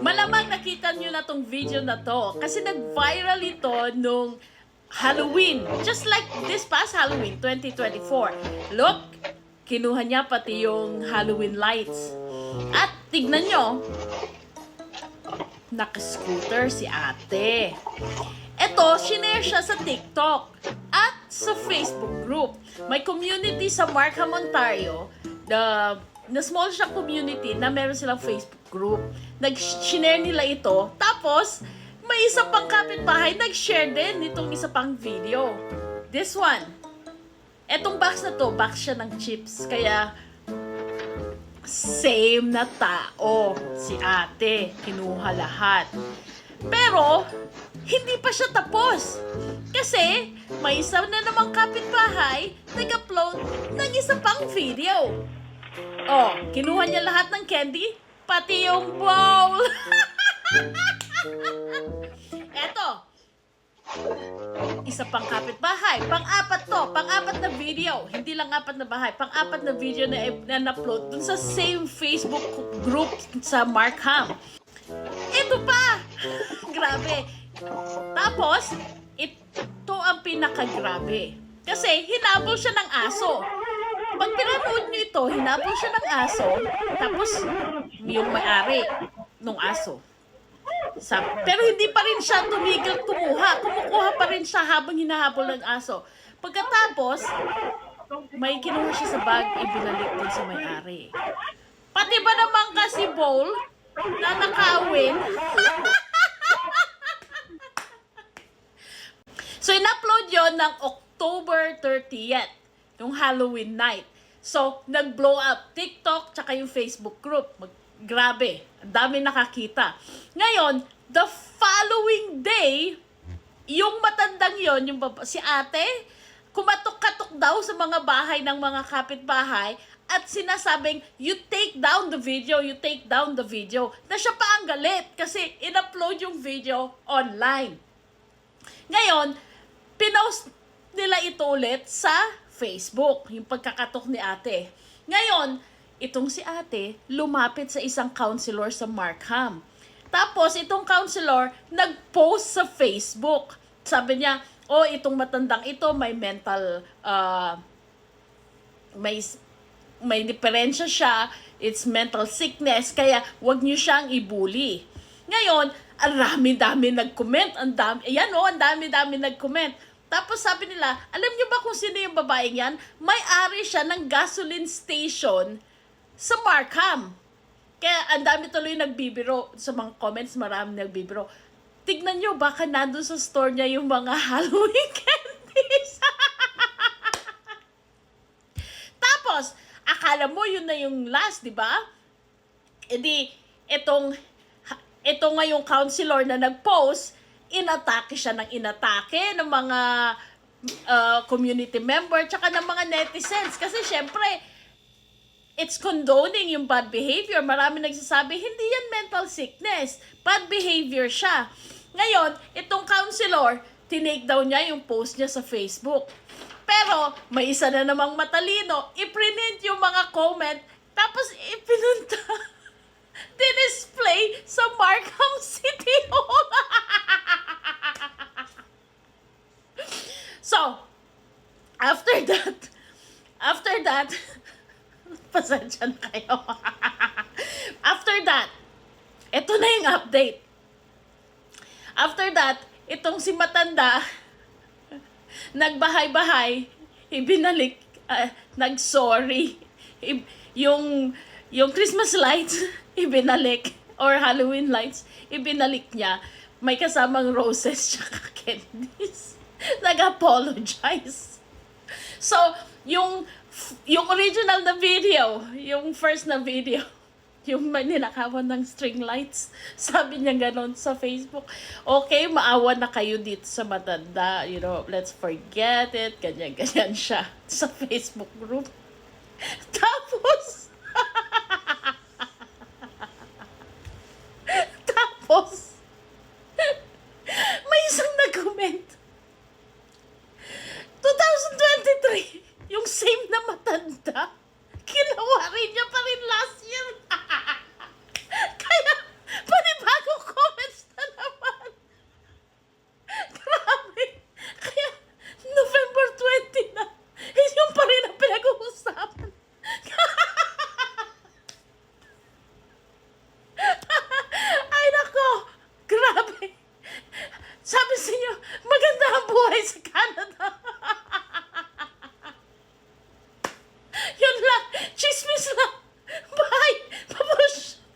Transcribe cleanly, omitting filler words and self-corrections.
Malamang nakita nyo na tong video na to kasi nag-viral ito nung Halloween. Just like this past Halloween, 2024. Look, kinuha niya pati yung Halloween lights. At tignan nyo, naka-scooter si ate. Eto, shinare siya sa TikTok at sa Facebook group. May community sa Markham, Ontario, na small siya community na meron silang Facebook group. Nag-share nila ito. Tapos, may isa pang kapitbahay nag-share din nitong isa pang video. This one. Etong box na to, box siya ng chips. Kaya, same na tao. Si ate, kinuha lahat. Pero, hindi pa siya tapos. Kasi, may isa na namang kapitbahay nag-upload ng isa pang video. Oh, kinuha niya lahat ng candy, pati yung bowl. Eto, isa pang kapitbahay. Pang-apat to, pang-apat na video. Hindi lang apat na bahay, pang-apat na video na upload dun sa same Facebook group sa Markham. Ito pa! Grabe. Tapos, ito ang pinakagrabe. Kasi, hinabol siya ng aso. Pag pinanood nyo ito, hinabol siya ng aso, tapos, yung may-ari ng aso. Pero hindi pa rin siya tumigil kumuha. Kumukuha pa rin siya habang hinahabol ng aso. Pagkatapos, may kinuha siya sa bag, ibinalik din sa may-ari. Pati ba naman kasi bowl na nakawin? So, in-upload yon ng October 30th, yung Halloween night. So, nag-blow up TikTok tsaka yung Facebook group. Grabe, ang dami nakakita. Ngayon, the following day, yung matandang yon, yung si ate, kumatok-katok daw sa mga bahay ng mga kapitbahay at sinasabing, you take down the video, you take down the video. Na siya pa ang galit kasi in-upload yung video online. Ngayon, pinost nila ito ulit sa Facebook, yung pagkakatok ni ate. Ngayon, itong si ate, lumapit sa isang counselor sa Markham. Tapos, itong counselor, nag-post sa Facebook. Sabi niya, oh, itong matandang ito, may mental, may diferensya siya, it's mental sickness, kaya wag niyo siyang ibuli. Ngayon, ang dami-dami nag-comment, ang dami-dami nag-comment. Tapos sabi nila, alam niyo ba kung sino yung babaeng yan? May-ari siya ng gasoline station sa Markham. Kaya ang dami tuloy nagbibiro. Sa mga comments, marami nagbibiro. Tignan niyo, baka nandun sa store niya yung mga Halloween candies. Tapos, akala mo yun na yung last, di ba? E di, ito nga yung counselor na nag-post, inatake siya ng inatake ng mga community member tsaka ng mga netizens. Kasi syempre, it's condoning yung bad behavior. Marami nagsasabi, hindi yan mental sickness. Bad behavior siya. Ngayon, itong counselor, tinake down niya yung post niya sa Facebook. Pero, may isa na namang matalino, i-print yung mga comment, tapos ipinunta, display sa Markham City Hall. So, after that, pasensya na kayo. After that, ito na yung update. After that, itong si matanda, nagbahay-bahay, ibinalik, nag-sorry. Yung Christmas lights, ibinalik, or Halloween lights, ibinalik niya. May kasamang roses tsaka candies. Nag-apologize. So, yung original na video, yung first na video, yung ninakawan ng string lights, sabi niya ganon sa Facebook, okay, maawa na kayo dito sa matanda, let's forget it, ganyan-ganyan siya sa Facebook group. Tapos,